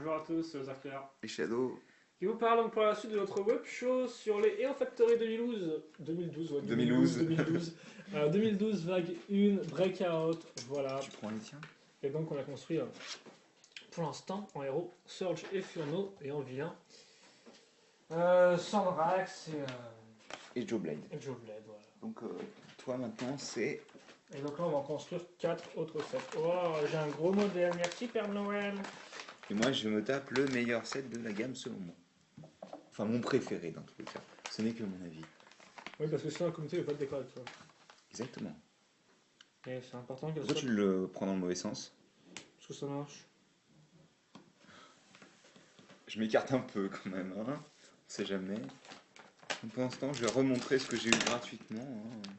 Bonjour à tous, Zachary, Les Shadows qui vous parle donc pour la suite de notre web show sur les EO Factory 2012, ouais, 2012. 2012 vague 1, Breakout, voilà. Tu prends les tiens? Et donc on a construit pour l'instant en héros Surge et Furno et en vilain Sandrax Et Joe Blade. et Joe Blade, voilà. Donc toi maintenant c'est... Et donc là on va en construire 4 autres sets. Oh, j'ai un gros modèle, merci Père Noël. Et moi je me tape le meilleur set de la gamme selon moi. Enfin mon préféré dans tous les cas. Ce n'est que mon avis. Oui, parce que sinon la communauté ne veut pas de décor avec toi. Exactement. Et c'est important qu'elle Pourquoi soit... tu le prends dans le mauvais sens? Parce que ça marche. Je m'écarte un peu quand même, hein. On sait jamais. Donc, pour l'instant je vais remontrer ce que j'ai eu gratuitement. Hein.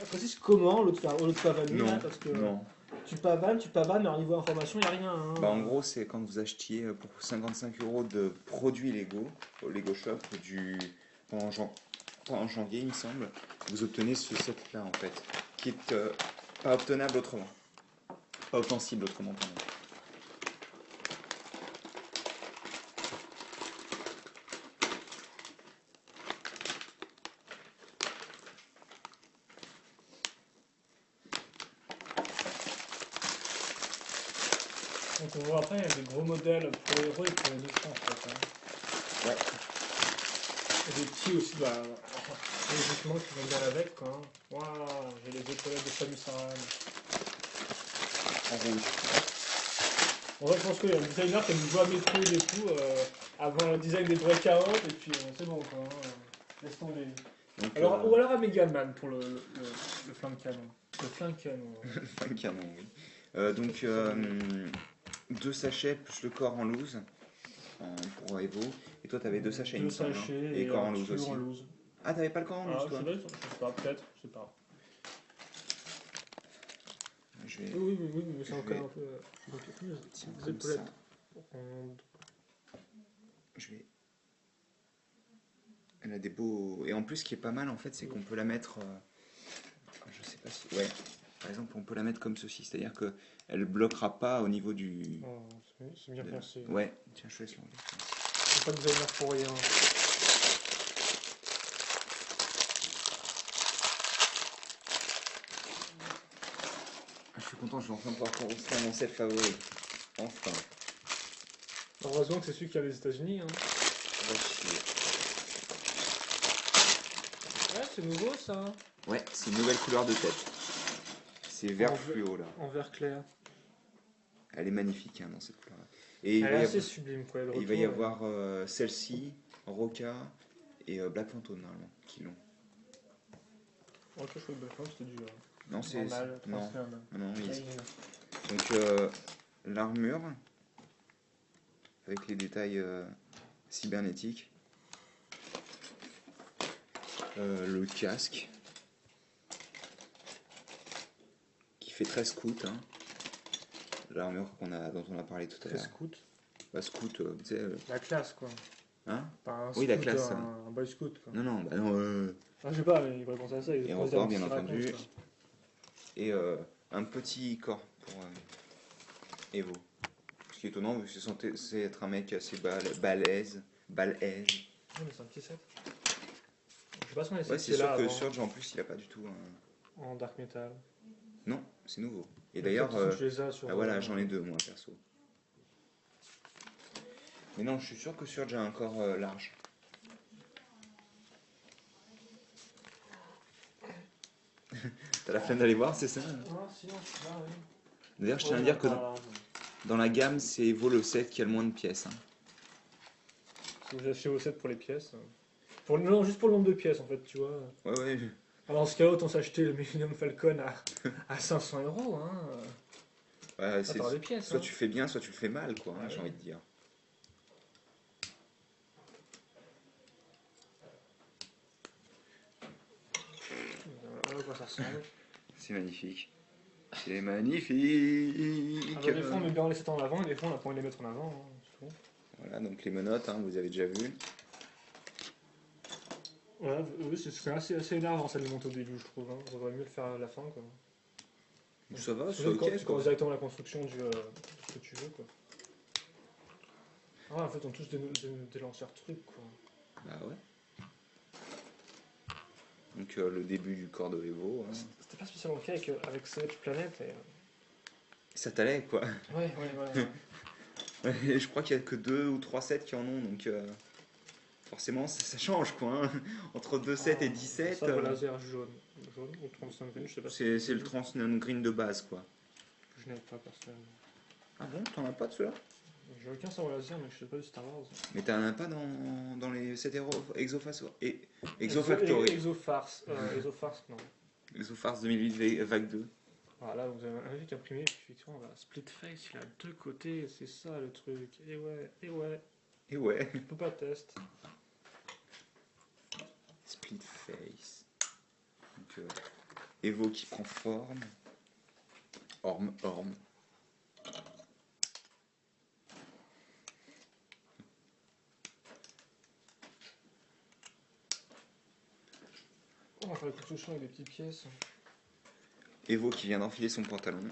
Précise comment l'autre pavane, Non, hein, parce que non. tu pavanes, mais au niveau information, il n'y a rien. Hein. Bah en gros c'est quand vous achetiez pour 55 € de produits Lego, au Lego Shop, en janvier il me semble, vous obtenez ce set là en fait, qui est pas obtenable autrement. Pas obtensible autrement, pardon. Donc on voit après, il y a des gros modèles pour les héros et pour les méchants en fait. Hein. Ouais. Et des petits aussi, bah, les équipements qui vont bien avec. Quoi, hein. Waouh, j'ai les épaulettes de Samus Aran. En rouge. En vrai, je pense qu'il y a le designer qui a dû jouer à Metroid et tout, avant le design des Breakout, et puis c'est bon quoi. Hein. Laisse tomber. Donc, Alors, ou alors à Megaman pour le flingue canon. Le flingue canon. un canon, oui. Donc 2 sachets plus le corps en loose pour Evo. Et toi t'avais 2 sachets il me 2 semble. sachets Hein. Et corps en loose aussi. en loose. Ah t'avais pas le corps en loose Ah, toi? je sais pas, peut-être, je sais pas. Je vais... Oui, mais c'est je encore vais- un peu. Donc, Tiens, des comme épaulettes. ça. Je vais... Elle a des beaux... Et en plus, ce qui est pas mal, en fait, c'est qu'on peut la mettre... Je sais pas si... Ouais. Par exemple, on peut la mettre comme ceci. C'est-à-dire qu'elle bloquera pas au niveau du... Oh, c'est bien pensé. Ouais. Tiens, je te laisse l'enlever. C'est pas designer pour rien. Je suis content, je vais enfin pouvoir construire mon set favori. Enfin. Heureusement que c'est celui qui a les États-Unis. Hein. Va chier. Ouais, c'est nouveau ça. Ouais, c'est une nouvelle couleur de tête. C'est vert fluo, là. En vert clair. Elle est magnifique, hein, dans cette couleur-là. Et Elle est assez sublime, quoi. il va y avoir celle-ci, Roca et Black Phantom, normalement, qui l'ont. Ok, je crois que Black Phantom, c'était du Non, c'est... normal, Non, transfert. non, oui. Ouais, Donc, l'armure, avec les détails cybernétiques. Le casque, qui fait 13 scouts. Hein. L'armure dont on a parlé tout à très l'heure. scout. Bah, scout, tu sais... La classe, quoi. Hein? Pas un Oui, la scout, classe. un boy scout, quoi. Non, bah non... Ah, je sais pas, mais il pourrait penser à ça. Et encore, bien entendu. Et un petit corps pour Evo. Ce qui est étonnant, vu que c'est être un mec assez balèze. Ouais, mais c'est un petit set. Je sais pas si on a Ouais, c'est sûr que Surge, en plus, il a pas du tout un... en dark metal. Non, c'est nouveau. Et Mais d'ailleurs, tu les as sur, voilà, j'en ai 2, moi, perso. Mais non, je suis sûr que Surge a un corps large. T'as la flemme d'aller voir, c'est ça? Ah, sinon, je suis là, oui. D'ailleurs, je tiens à dire que dans la gamme, c'est Evo le set qui a le moins de pièces. Hein. Si vous achetez vos sets pour les pièces. Non, juste pour le nombre de pièces, en fait, tu vois. Ouais. Alors, en ce cas, autant s'acheter le Millennium Falcon à 500 €. Hein. Ouais, T'auras des pièces. soit hein. tu fais bien, soit tu le fais mal, quoi, hein, Ouais. j'ai envie de dire. Voilà à quoi ça ressemble. C'est magnifique. C'est magnifique. Alors, des fois, on met bien les sets en avant, et des fois, on a pas envie de les mettre en avant. Hein, c'est tout. Voilà, donc les menottes, hein, vous avez déjà vu. Ouais, oui, c'est assez énervant ça de les monter au début, je trouve. Hein. On devrait mieux le faire à la fin. Quoi. Ça va, c'est Tu ok, commences quoi. directement la construction de ce que tu veux. Quoi. Ah, en fait, on touche des lanceurs trucs, quoi. Bah ouais. Donc le début du corps de Evo. Hein. C'était pas spécialement le cas avec Savage Planet. Et... Ça t'allait quoi. Ouais. Ouais, je crois qu'il y a que 2 ou 3 sets qui en ont, donc forcément ça change quoi. Hein. Entre 2 sets et 17. Sabre laser jaune. Jaune ou 35 green, je sais pas si C'est le Transneon Green de base quoi. je n'ai pas personnellement. Ah bon, t'en as pas de ceux-là? J'ai aucun sabre laser, mais je sais pas du Star Wars. Mais t'en as pas dans les 7 Exofactory. Exofarce. Exofarce, non. Exofarce 2008 vague 2. Voilà, vous avez un mec imprimé, puis effectivement, voilà, split face, il a deux côtés, c'est ça le truc. Et ouais. Et ouais. Je peux pas tester. Split face. Donc Evo qui prend forme. Orme. On va faire des constructions avec des petites pièces. Evo qui vient d'enfiler son pantalon.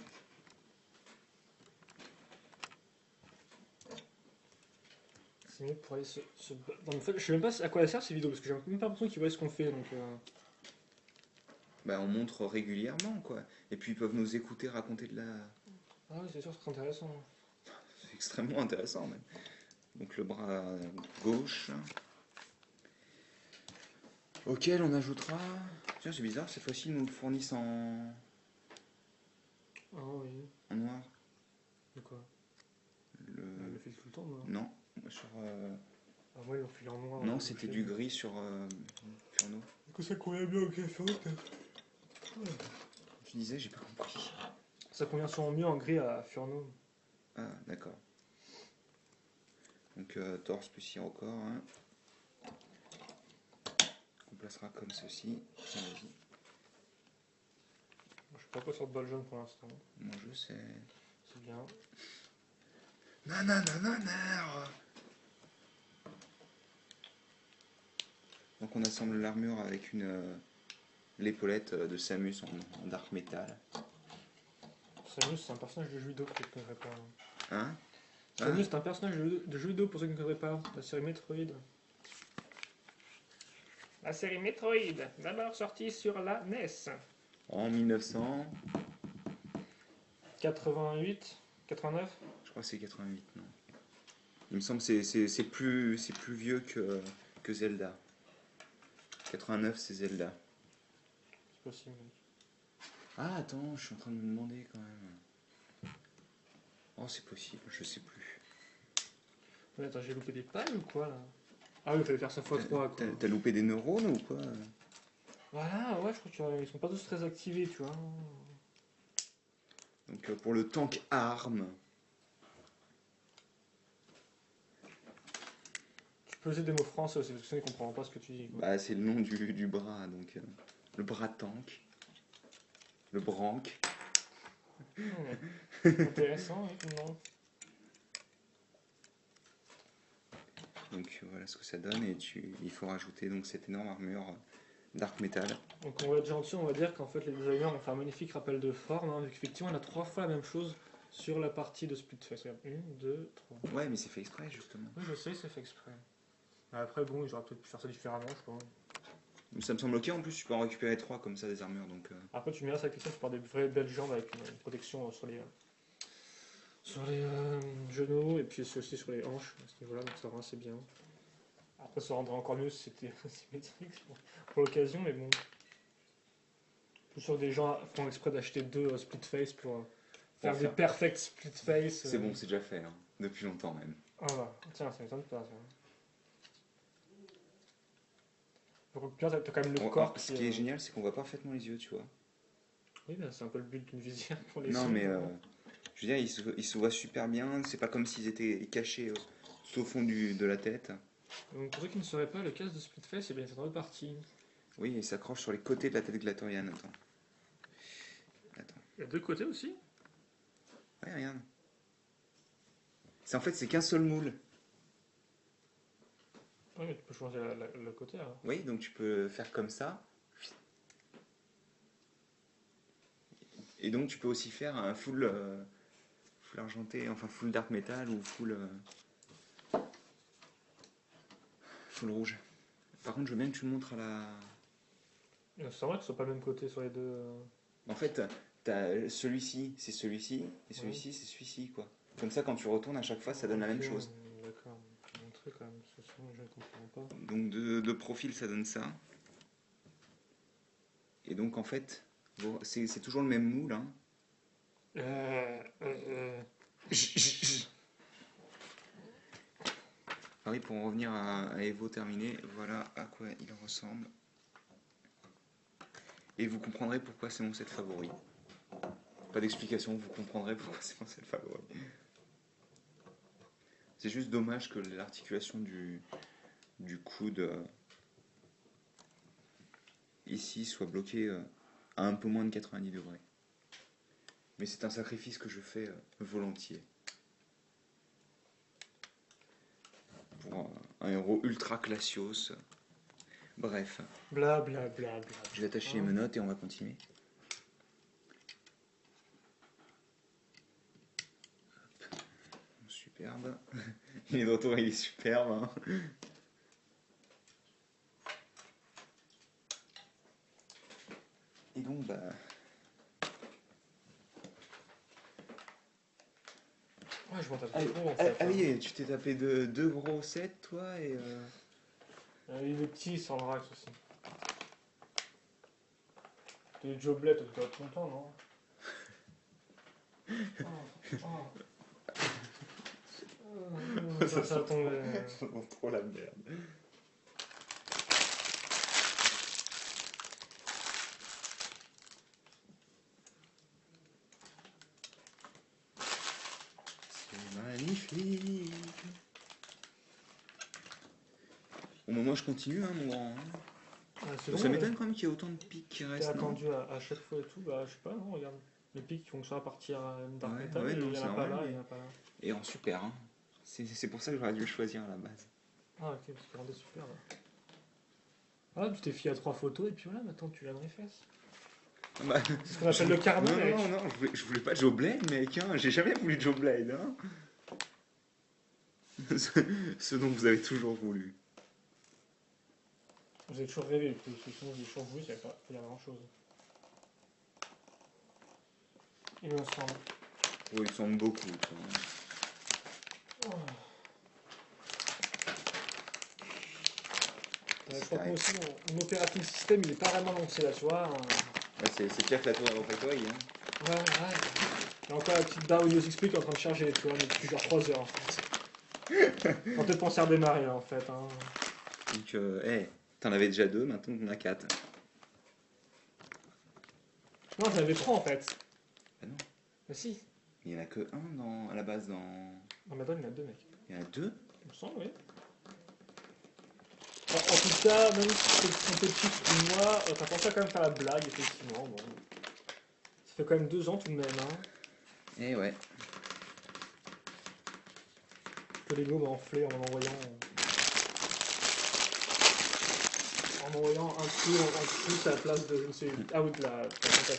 C'est mieux pour aller se... Non, en fait, je sais même pas à quoi elle sert ces vidéos, parce que j'ai même pas l'impression qu'ils voient ce qu'on fait, donc... Bah on montre régulièrement quoi. Et puis ils peuvent nous écouter raconter de la... Ah oui, c'est sûr, c'est intéressant. C'est extrêmement intéressant même. Donc le bras gauche. Auquel on ajoutera... Tiens c'est bizarre, cette fois-ci ils nous le fournissent en... Ah oui. En noir. De quoi? Le... On le fait tout le temps, moi. Non, sur... Ah ouais, ils l'ont fait en noir. Non, c'était du gris sur Furno. Du coup, ça convient bien au café. Tu disais, j'ai pas compris. Ça convient sûrement mieux en gris à Furno. Ah, d'accord. Donc torse plus sirocore. Hein. On placera comme ceci. Tiens, vas-y. Je sais pas quoi sur de bol jaune pour l'instant. Moi je sais. C'est bien. Non. Donc on assemble l'armure avec l'épaulette de Samus en dark metal. Samus, c'est un personnage de jeu vidéo pour ceux qui ne connaîtraient pas. Hein? Samus, c'est un personnage de jeu vidéo pour ceux qui ne connaîtraient pas. La série Metroid. La série Metroid, d'abord sortie sur la NES. En 1900... 88, 89. Je crois que c'est 88, non. Il me semble que c'est plus vieux que Zelda. 89, c'est Zelda. C'est possible. Ah, attends, je suis en train de me demander quand même. Oh, c'est possible, je sais plus. Mais attends, j'ai loupé des pages ou quoi là? Ah oui, il fallait faire ça x3 quoi. T'as loupé des neurones ou quoi? Voilà, ouais, je crois qu'ils sont pas tous très activés, tu vois. Donc pour le tank arme. Tu peux user des mots français aussi, parce que sinon ils comprendront pas ce que tu dis. Quoi. Bah, c'est le nom du bras, donc le bras tank. Le branque. Intéressant, oui, non. Donc voilà ce que ça donne, et il faut rajouter donc cette énorme armure dark metal. Donc on va être gentil, on va dire qu'en fait les designers ont fait un magnifique rappel de forme, hein, vu qu'effectivement on a 3 fois la même chose sur la partie de Splitface. Regarde, 1, 2, 3. Ouais, mais c'est fait exprès justement. Oui, je sais, c'est fait exprès. Après, bon, ils auraient peut-être pu faire ça différemment, je crois. Ça me semble ok, en plus tu peux en récupérer 3 comme ça des armures, donc... Après, tu me diras, ça avec ça, tu pars des vraies belles jambes avec une protection sur les genoux et puis aussi sur les hanches à ce niveau-là, donc ça rend assez bien. Après, ça rendrait encore mieux si c'était symétrique pour l'occasion, mais bon. Je suis sûr que des gens font exprès d'acheter 2 split face pour faire des perfect split face. C'est bon, c'est déjà fait, hein, depuis longtemps même. Ah bah, tiens, ça m'étonne pas ça. Donc bien, t'as quand même le corps. Ce qui est génial, c'est qu'on voit parfaitement les yeux, tu vois. Oui, bah, c'est un peu le but d'une visière pour les Non, yeux. mais je veux dire, ils se voient super bien. C'est pas comme s'ils étaient cachés tout au fond de la tête. Donc pour ceux qui ne sauraient pas, le casque de Splitface, c'est bien cette autre partie. Oui, il s'accroche sur les côtés de la tête glatoriane. Attends. Il y a 2 côtés aussi. Ouais, regarde. En fait, c'est qu'un seul moule. Oui, mais tu peux changer le côté alors. Oui, donc tu peux faire comme ça. Et donc tu peux aussi faire un full argenté, enfin full dark metal ou full... full rouge. Par contre, je veux bien que tu le montres à la... C'est vrai que ce soit pas le même côté sur les deux. En fait, t'as celui-ci, c'est celui-ci, et celui-ci, c'est celui-ci, quoi. Comme ça, quand tu retournes, à chaque fois, ça donne la même Ok, chose. D'accord, faut montrer quand même, parce que sinon je ne comprends pas. Donc de profil, ça donne ça. Et donc, en fait, bon, c'est toujours le même moule, hein. Pareil, pour en revenir à Evo terminé, voilà à quoi il ressemble. Et vous comprendrez pourquoi c'est mon set favori. Pas d'explication, vous comprendrez pourquoi c'est mon set favori. C'est juste dommage que l'articulation du coude ici soit bloquée à un peu moins de 90 degrés. Mais c'est un sacrifice que je fais volontiers. Pour un héros ultra classios. Bref, Bla bla bla bla. je vais attacher les menottes et on va continuer. Hop. Superbe. Il est de retour, il est superbe. Hein. Et donc, bah... Ouais, je m'en tape Ah, trop en fait. oui, tu t'es tapé deux gros sets, toi, et... Il est petit sans le rax aussi. T'es Joe Blett, tu dois être content, non? Ça a tombé. Ça sent trop la merde. C'est magnifique. Bon, bah, moi je continue, hein, mon grand. Ça m'étonne quand même qu'il y ait autant de pics qui T'es restent. attendu à chaque fois et tout, bah je sais pas, non, regarde. Les pics font que ça va partir à une dark Ouais, metal, ouais, il non, y en c'est a pas normal, là, mais- il y en a pas là. Et en super, hein. C'est pour ça que j'aurais dû le choisir à la base. Ah ok, parce qu'il rendait super là. Ah, tu t'es fié à 3 photos et puis voilà, maintenant tu l'as dans les fesses. Bah, C'est ce qu'on appelle le karma, non, mec. non, je voulais pas Joe Blade, mec, hein. J'ai jamais voulu Joe Blade, hein. Ce dont vous avez toujours voulu. Vous avez toujours rêvé, parce que sinon vous avez toujours voulu, ça ne pas dire grand chose. Il me semble. Oh, il semble beaucoup, toi. Je crois que moi aussi, mon operating system, il est pas vraiment lancé là, tu vois. Ouais, c'est pire que la tour de Factory, hein. Ouais. Il y a encore la petite barre Windows XP qui est en train de charger, tu vois, mais depuis genre 3 heures en fait. On peut penser à redémarrer là, en fait. Hein. Donc, t'en avais déjà 2, maintenant t'en as 4. Non, j'en avais 3 en fait. Bah non, Mais si. il y en a que un à la base dans... Dans ma donne, il y en a 2 mecs. Il y en a 2? Il me semble, oui. En tout cas, même si c'est trompé de chiffre que moi, t'as pensé à quand même faire la blague, effectivement. Bon. Ça fait quand même 2 ans tout de même, hein. Eh ouais. Que l'ego m'a enflé en envoyant un tour en plus à la place de je ne sais ah oui de la tentative.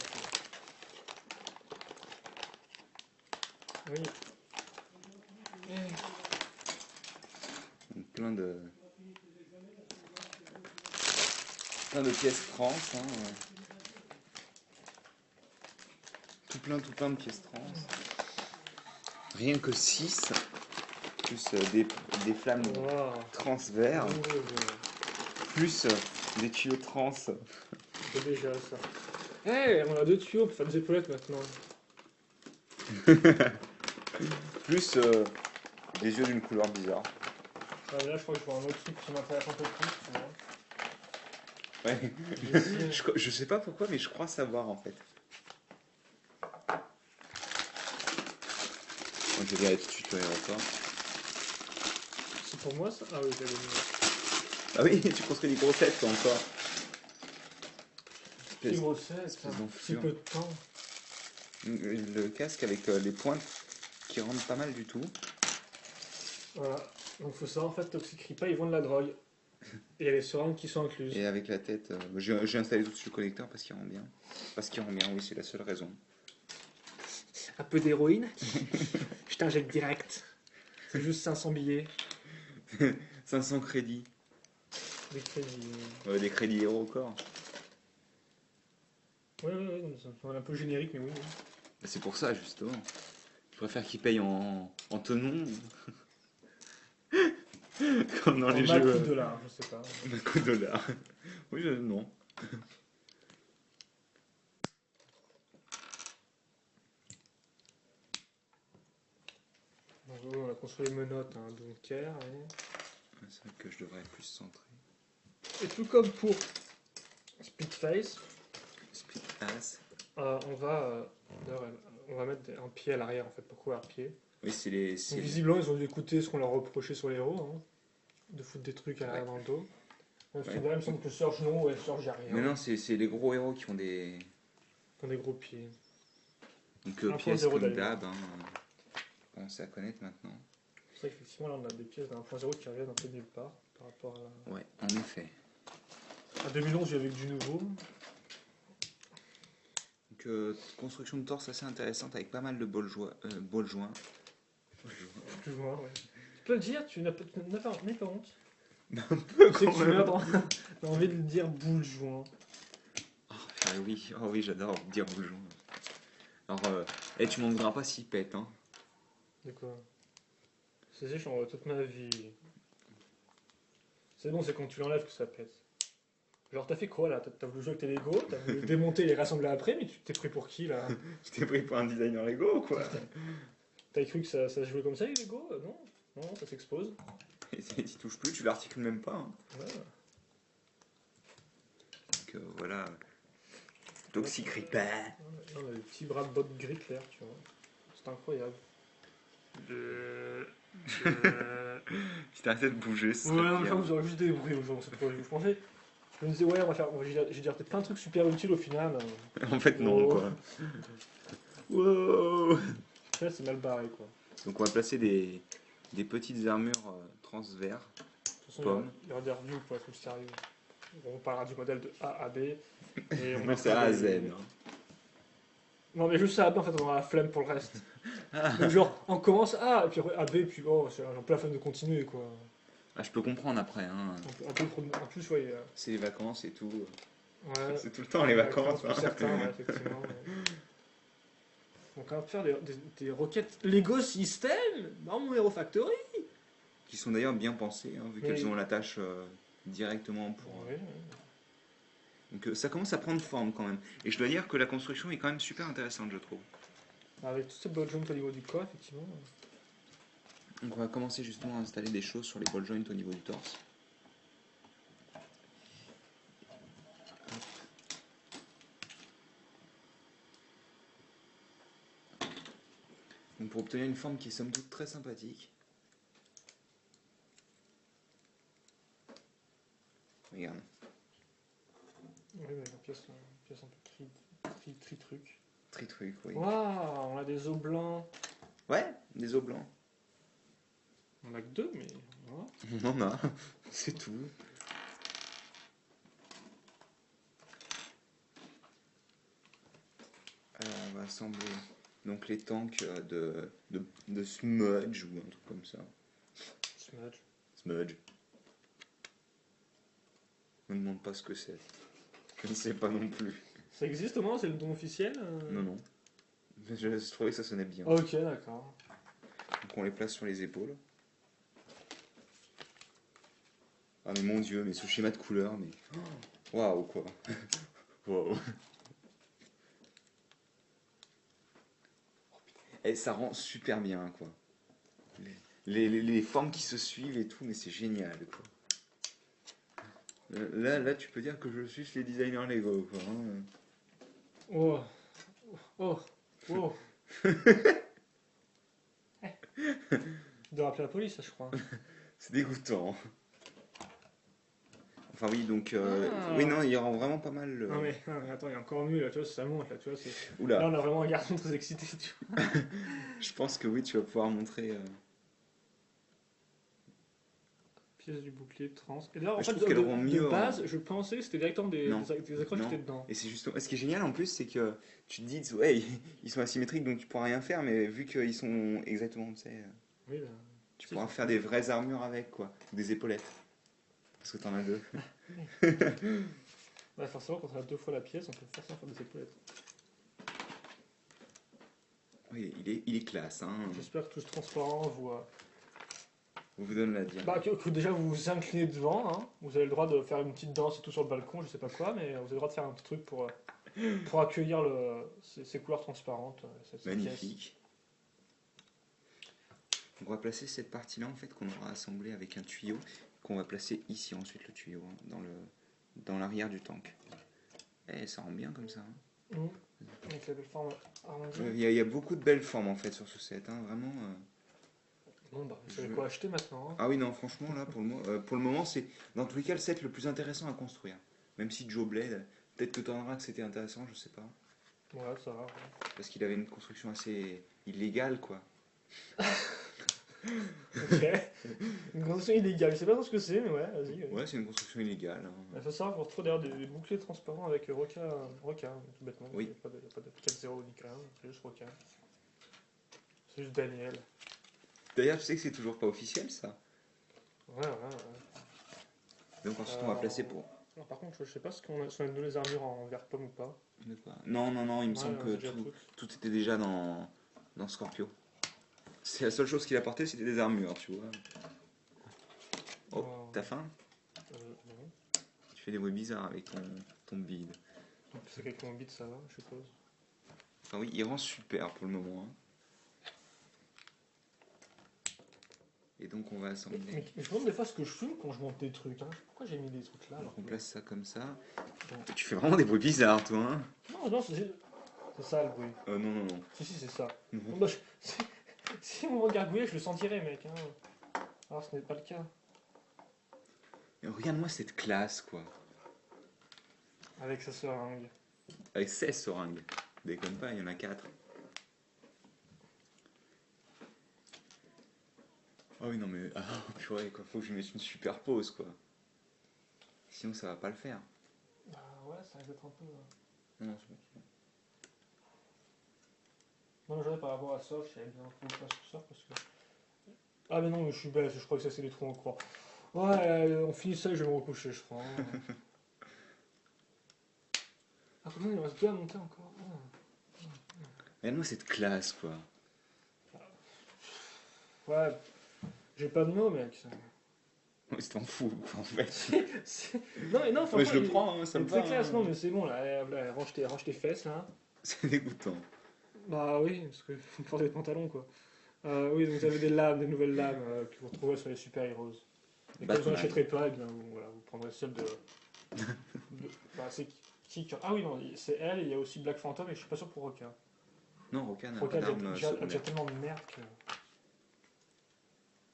Oui. Donc, plein de pièces trans, hein. Tout plein de pièces trans. Rien que 6, plus des flammes Wow. transverts, plus des tuyaux trans. C'est déjà ça. Eh, on a 2 tuyaux pour faire des épaulettes maintenant. Plus des yeux d'une couleur bizarre. Ah, là, je crois que je vois un autre truc qui m'intéresse un peu plus, tu vois. Ouais. Je sais pas pourquoi, mais je crois savoir en fait. Moi, je vais aller tout de suite à l'aéroport. C'est pour moi ça? Ah oui, j'avais mis. Ah oui, tu construis des grossettes toi encore. Petit grossesse, espèce si d'enflure. peu de temps. Le casque avec les pointes qui rentrent pas mal du tout. Voilà. Donc faut savoir en fait, Toxic Ripa, ils vendent de la drogue. Et il y a les seringues qui sont incluses. Et avec la tête, j'ai installé tout de suite le connecteur parce qu'il rend bien. Parce qu'il rend bien, oui, c'est la seule raison. Un peu d'héroïne. Je t'injecte direct. C'est juste 500 billets. 500 crédits. Des crédits. Des crédits héros au corps. Ouais, ça me semble un peu générique, mais oui. Oui. Bah, c'est pour ça, justement. Je préfère qu'ils payent en tenon. Comme dans En les Mac jeux. ou dollars, je sais pas. Mac dollar. Oui, non. Donc, on a construit les menottes, hein, Dunker. C'est vrai que je devrais être plus centré. Et tout comme pour Speedface, Split ass. d'ailleurs, on va mettre un pied à l'arrière en fait pour courir pied. Oui, c'est les. Donc, visiblement, ils ont dû écouter ce qu'on leur reprochait sur les héros, hein, de foutre des trucs à l'arrière dans le dos. Ouais. Il me semble que Surge non, ouais, Surge j'ai rien. Mais non, c'est les gros héros qui ont des. Qui ont des gros pieds. Donc 1.0 pièces comme d'ailleurs. d'hab. Commencez à connaître maintenant. C'est vrai qu'effectivement, là, on a des pièces d'un 1.0 qui reviennent un peu de nulle part par rapport à Ouais, en effet. À 2011, il y avait du nouveau. Donc construction de torse assez intéressante avec pas mal de bols joints. Tu vois, ouais. Tu peux le dire, tu n'as pas honte. Un Tu peu sais que quand tu même. as envie de le dire boule joint. Ah oui, j'adore dire boule joint. Alors, tu m'en voudras pas s'il pète, hein. De quoi? C'est ça, j'en vois toute ma vie. C'est bon, c'est quand tu l'enlèves que ça pète. Genre, t'as fait quoi là? T'as voulu jouer avec tes Lego, t'as voulu démonter et les rassembler après, mais tu t'es pris pour qui là? Tu t'es pris pour un designer Lego ou quoi? T'as cru que ça se jouait comme ça les Lego? Non, non, ça s'expose. Et t'y touches plus, tu l'articules même pas, hein. Ouais. Donc voilà. Toxic Reaper. Là, on a des petits bras de bottes gris clair, tu vois. C'est incroyable. Si t'arrêtais de bouger, ce Ouais, serait non, mais pire. vous aurez juste des bruits aujourd'hui, c'est trop. Je me disais, ouais, j'ai dire plein de trucs super utiles au final. En fait, non, Oh. quoi. Wow. Là, c'est mal barré, quoi. Donc on va placer des petites armures transverses. De toute façon, Pomme. il y aura des reviews pour être plus sérieux. On parlera du modèle de A à B. Et on Non, c'est mettra A à des- Z. Hein. Non, mais juste ça à B, en fait, on aura la flemme pour le reste. Donc, genre, on commence A, et puis après A, B, puis oh, j'ai un peu la flemme de continuer, quoi. Ah, je peux comprendre après. Hein. Un peu trop. En plus, ouais. C'est les vacances et tout. Ouais. C'est tout le temps les vacances. Pour Hein. certains, ouais, effectivement. Ouais. Donc, on va faire des requêtes Lego System dans mon Hero Factory. Qui sont d'ailleurs bien pensées, hein, vu Oui. qu'elles ont la tâche directement pour. Ouais. Donc ça commence à prendre forme quand même. Et je dois dire que la construction est quand même super intéressante, je trouve. Avec toutes ces ball joints au niveau du corps, effectivement. Donc on va commencer justement à installer des choses sur les ball joints au niveau du torse. Donc pour obtenir une forme qui est somme toute très sympathique. Regarde. Oui, mais la pièce un peu tri-truc. Tri-truc, oui. Waouh, on a des os blancs. Ouais, des os blancs. On a que deux, mais. Voilà. On en a, c'est tout. Alors on va assembler donc les tanks de Smudge ou un truc comme ça. Smudge. Smudge. Ne me demande pas ce que c'est. Je ne sais pas non plus. Ça existe au moins, c'est le nom officiel Non, non. Mais je trouvais que ça sonnait bien. Ok, d'accord. Donc on les place sur les épaules. Ah mais mon dieu, mais ce schéma de couleur, mais... Waouh quoi. Waouh. Et ça rend super bien quoi. Les formes qui se suivent et tout, mais c'est génial quoi. Là, tu peux dire que je suis les designers Lego quoi. Hein. Oh. Oh. Oh. Tu dois rappeler la police, ça, je crois. C'est dégoûtant. Enfin oui, donc... Ah. Oui, non, il y aura vraiment pas mal... Non, mais attends, il y a encore mieux, là, tu vois, ça monte, là, tu vois. Oula. Là, on a vraiment un garçon très excité, tu vois. Je pense que oui, tu vas pouvoir montrer... Pièce du bouclier, trans. Et d'ailleurs, en Mais je fait, trouve qu'elle rend mieux de en- base, je pensais que c'était directement des Non. accroches qui Non. étaient dedans. Et c'est justement... Ce qui est génial en plus, c'est que tu te dis, ouais, ils sont asymétriques, donc tu pourras rien faire, mais vu qu'ils sont exactement, tu sais... Oui, là. Tu pourras faire des vraies armures avec, quoi. Des épaulettes. parce que t'en as deux. Ouais, forcément, quand on a 2 fois la pièce, on peut forcément faire des épaulettes. Oui, il est classe, hein. J'espère que tout ce transparent Vous donne la dire. bah, que déjà vous vous inclinez devant, hein. Vous avez le droit de faire une petite danse et tout sur le balcon, je sais pas quoi, mais vous avez le droit de faire un petit truc pour accueillir ces couleurs transparentes. Cette pièce. Magnifique. On va placer cette partie-là en fait qu'on aura assemblée avec un tuyau qu'on va placer ici ensuite le tuyau hein, dans l'arrière du tank. Et ça rend bien comme ça. Hein. Avec la belle forme arrondie. Il y a beaucoup de belles formes en fait sur ce set, hein, vraiment. Bon bah, vous savez quoi acheter maintenant. Hein. Ah oui non franchement là pour le moment c'est dans tous les cas le set le plus intéressant à construire. Même si Joe Blade, peut-être que tu en auras que c'était intéressant, je sais pas. Ouais ça va. Ouais. Parce qu'il avait une construction assez illégale quoi. Ok. Une construction illégale, je sais pas trop ce que c'est, mais ouais, vas-y. Ouais c'est une construction illégale. Hein. Il faut savoir qu'on retrouve d'ailleurs des boucliers transparents avec Roca, tout bêtement. Oui. Il n'y a pas de 4-0 ni rien, c'est juste Roca. C'est juste Daniel. D'ailleurs tu sais que c'est toujours pas officiel ça. Ouais. Donc ensuite on va placer pour... Non, par contre, je sais pas si on a donné les armures en vert pomme ou pas. Non, il me semble que tout était déjà dans Scorpio. C'est la seule chose qu'il a porté, c'était des armures, tu vois. Oh, t'as faim? Non. Tu fais des bruits bizarres avec ton bide. C'est quelqu'un bide, ça va, je suppose. Enfin oui, il rend super pour le moment. Hein. Et donc on va assembler. Mais je me demande des fois ce que je fume quand je monte des trucs. Hein. Pourquoi j'ai mis des trucs là alors On que... place ça comme ça. Bon. Tu fais vraiment des bruits bizarres, toi. Hein? Non, c'est ça le bruit. Non. Si, c'est ça. Bon, bah, si on me gargouillait, je le sentirais, mec. Hein. Alors ce n'est pas le cas. Mais regarde-moi cette classe, quoi. Avec sa seringue. Avec 16 seringues. Déconne pas, il y en a 4. Ah oui, non mais... Ah, purée, quoi. Faut que je mette une superpose, quoi. Sinon, ça va pas le faire. Bah ouais, ça risque d'être un peu... Non, c'est bon. Non, j'avais par rapport à ça, je savais bien trop pas sur ça, parce que... Ah mais non, mais je suis bête, je crois que ça c'est les trous en croix. Ouais, on finit ça et je vais me recoucher, je crois. Hein. Ah, comment il reste 2 à monter encore. Regarde-moi cette classe, quoi. Ouais, j'ai pas de mots, mec. Ouais, c'est t'en fous, en fait. Non, mais non, ouais, je le prends, hein, ça me va. C'est classe, hein. non, mais c'est bon, là, range tes fesses, là. C'est dégoûtant. Bah oui, parce que faut porter des pantalons, quoi. Oui, donc vous avez des lames, des nouvelles lames que vous retrouverez sur les Super Heroes. Et quand vous n'en achèterez pas, eh bien, vous prendrez celle de... Bah, c'est qui Ah oui, non, c'est elle, et il y a aussi Black Phantom, et je suis pas sûr pour Roca. Non, Roca n'a Roca pas d'arme a secondaire. déjà tellement de merde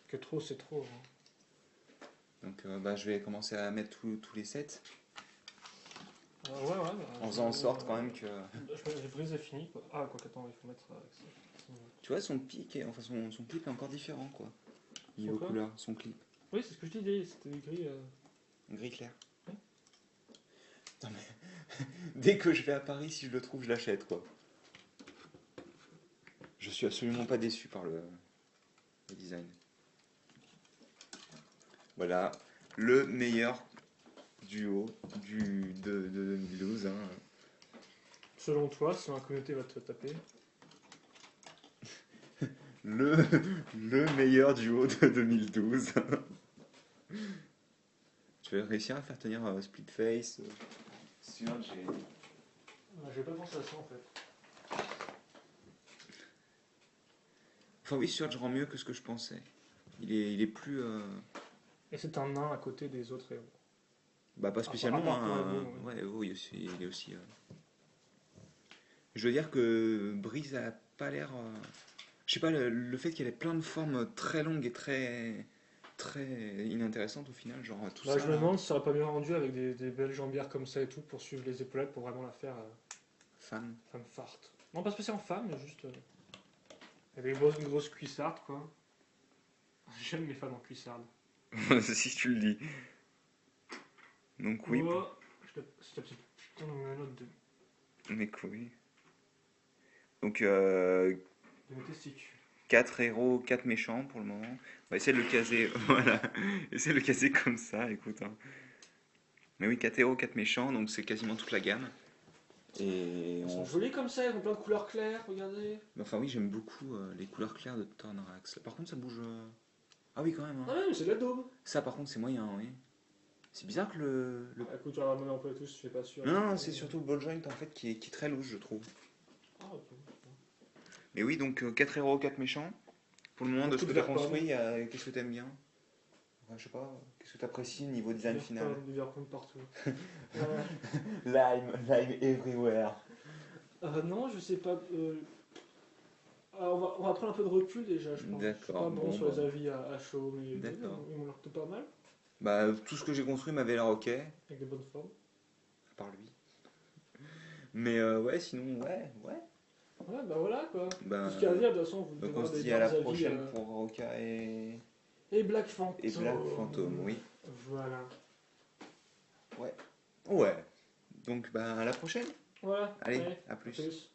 que trop, c'est trop. Hein. Donc bah, je vais commencer à mettre tous les sets. Ouais. En faisant en sorte quand même que... J'ai brisé fini, quoi. Ah, quoi qu'attends, il faut mettre... Tu vois, son pic, enfin son clip est encore différent, quoi. Niveau couleur, son clip. Oui, c'est ce que je disais, c'était gris... Gris clair. Oui. Non mais... Dès que je vais à Paris, si je le trouve, je l'achète, quoi. Je suis absolument pas déçu par le design. Voilà, le meilleur duo de 2012. Hein. Selon toi, si un communauté va te taper. Le meilleur duo de 2012. Tu vas réussir à faire tenir Split Face Surge et... J'ai pas pensé à ça en fait. Enfin oui, Surge rend mieux que ce que je pensais. Il est plus... Et c'est un nain à côté des autres héros. Bah pas spécialement. Ouais, oui, il est aussi... Je veux dire que Breeze a pas l'air... Je sais pas, le fait qu'elle ait plein de formes très longues et très inintéressantes au final, genre tout ça... Je me demande si ça aurait pas mieux rendu avec des belles jambières comme ça et tout pour suivre les épaulettes pour vraiment la faire... Femme. Femme farte. Non, pas spécialement femme, mais juste... avec une grosse cuissarde quoi. J'aime les femmes en cuissarde. Si tu le dis. Donc oui. Oh, je tape cette putain de note de... Mes couilles. Donc de mes testicules. 4 héros, 4 méchants pour le moment. On va essayer de le caser, voilà. Essayer de le caser comme ça, écoute, hein. Mais oui, 4 héros, 4 méchants, donc c'est quasiment toute la gamme. Et Ils sont on... jolis comme ça, ils ont plein de couleurs claires, regardez. Enfin oui, j'aime beaucoup les couleurs claires de Tornrax. Par contre, ça bouge... Ah oui, quand même, hein. Ah ouais, mais c'est de la daube. Ça, par contre, c'est moyen, oui. C'est bizarre que le... Ah, écoute, tu vas ramener un peu tous, je suis pas sûr. Non, c'est surtout le ball joint, en fait, qui est très louche, je trouve. Ah, ok. Mais oui, donc 4 héros, 4 méchants. Pour le moment, de ce Beaucoup que de tu as verres construit, qu'est-ce que tu aimes bien? Enfin, je sais pas, qu'est-ce que tu apprécies niveau design final? Des verres pommes partout. Lime everywhere. Non, je sais pas. On va prendre un peu de recul déjà, je pense. Je suis D'accord, pas bon bon, sur les bah, avis à chaud, mais d'accord. ils m'ont l'air plutôt pas mal, Bah, tout ce que j'ai construit m'avait l'air ok, à avec des bonnes formes. part lui. Mais ouais, sinon, ouais. Ouais, bah voilà quoi. Bah, Tout ce qu'il y a à dire, de toute façon, vous donc on donnerez se des dit à la avis. prochaine pour Roca Et Black Phantom. et Black Phantom, oui. Voilà. Ouais. Ouais. Donc, bah, à la prochaine. Voilà. Allez, Allez, à plus. plus.